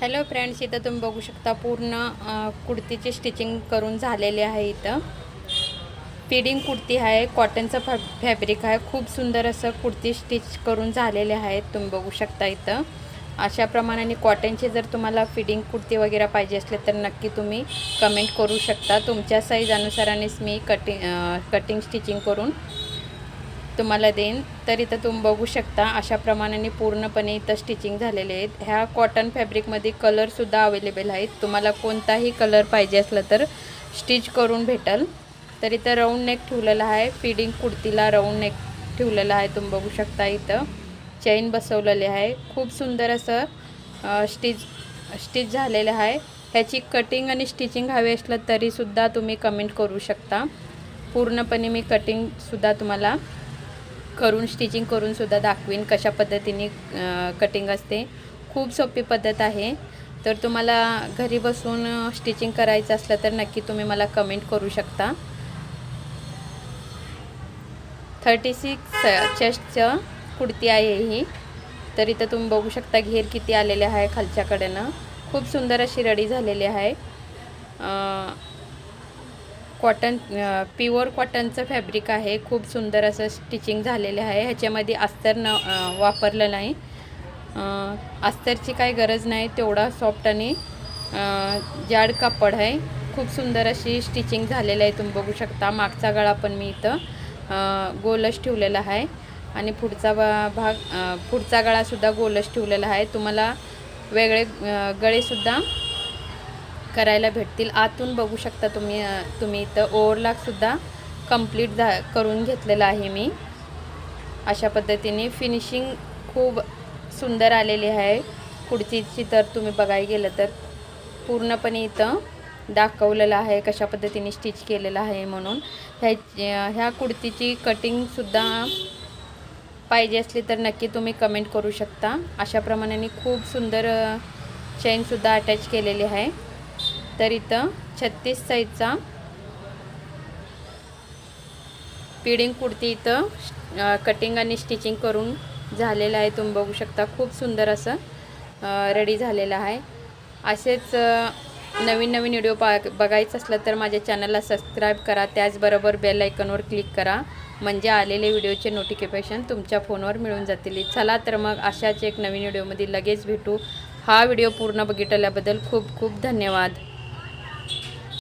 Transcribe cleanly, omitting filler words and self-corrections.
Hello friends, इथं तुम्ही बघू शकता पूर्ण कुर्तीची स्टिचिंग करून झालेले आहे। इथं फिडिंग कुर्ती आहे, कॉटनचं फॅब्रिक आहे। खूप सुंदर असं कुर्ती स्टिच करून झालेले आहेत, तुम्ही बघू शकता। इथं अशा प्रमाणाने कॉटनचे जर तुम्हाला फिडिंग कुर्ती वगैरे पाहिजे असले तर नक्की तुम्ही कमेंट करू शकता। तुमच्या साईज अनुसारानेच मी कटिंग स्टिचिंग करून तुम्हाला देईन। तर इथं तुम्ही बघू शकता अशा प्रमाणाने पूर्णपणे इथं स्टिचिंग झालेले आहेत। ह्या कॉटन फॅब्रिकमध्ये कलरसुद्धा अवेलेबल आहेत, तुम्हाला कोणताही कलर पाहिजे असला तर स्टिच करून भेटेल। तर इथं राऊंड नेक ठेवलेला आहे, फिडिंग कुर्तीला राऊंड नेक ठेवलेला आहे, तुम्ही बघू शकता। इथं चेन बसवलेले आहे, खूप सुंदर असं स्टिच झालेलं आहे। ह्याची कटिंग आणि स्टिचिंग हवी असलं तरीसुद्धा तुम्ही कमेंट करू शकता। पूर्णपणे मी कटिंगसुद्धा तुम्हाला करून स्टिचिंग करून सुद्धा दाखवीन कशा पद्धतीने कटिंग असते। खूप सोपी पद्धत आहे। तर तुम्हाला घरी बसून स्टिचिंग करायचं असलं तर नक्की तुम्ही मला कमेंट करू शकता। 36 चेस्टचं कुर्ती आहे ही। तर इथं तुम्ही बघू शकता घेर किती आलेले आहे खालच्याकडेनं, खूप सुंदर अशी रेडी झालेली आहे। कॉटन प्युअर कॉटनचं फॅब्रिक आहे, खूप सुंदर असं स्टिचिंग झालेलं आहे। ह्याच्यामध्ये अस्तर वापरलं नाही, अस्तरची काही गरज नाही, तेवढा सॉफ्ट आणि जाड कापड आहे। खूप सुंदर अशी स्टिचिंग झालेलं आहे, तुम्ही बघू शकता। मागचा गळा पण मी इथं गोलच ठेवलेला आहे आणि पुढचा गळासुद्धा गोलच ठेवलेला आहे। तुम्हाला वेगळे गळेसुद्धा करायला भेटतील। आतून बघू शकता तुम्ही इथं ओव्हरलॉकसुद्धा कंप्लीट करून घेतलेला आहे मी। अशा पद्धतीने फिनिशिंग खूप सुंदर आलेली आहे कुर्तीची। तर तुम्ही बघायला गेलं तर पूर्णपणे इथं दाखवलेलं आहे कशा पद्धतीने स्टिच केलेलं आहे म्हणून। ह्या कुर्तीची कटिंगसुद्धा पाहिजे असली तर नक्की तुम्ही कमेंट करू शकता। अशा प्रमाणे खूप सुंदर चेनसुद्धा अटॅच केलेली आहे। तर इथं 36 साईजचा फिडिंग कुर्ती इथं कटिंग आणि स्टिचिंग करून झालेलं आहे, तुम्ही बघू शकता। खूप सुंदर असं रेडी झालेलं आहे। असेच नवीन व्हिडिओ बघायचं असलं तर माझ्या चॅनलला सबस्क्राईब करा, त्याचबरोबर बेल आयकॉनवर क्लिक करा, म्हणजे आलेले व्हिडिओचे नोटिफिकेशन तुमच्या फोनवर मिळून जातील। चला तर मग अशाच एक नवीन व्हिडिओमध्ये लगेच भेटू। हा व्हिडिओ पूर्ण बघितल्याबद्दल खूप खूप धन्यवाद।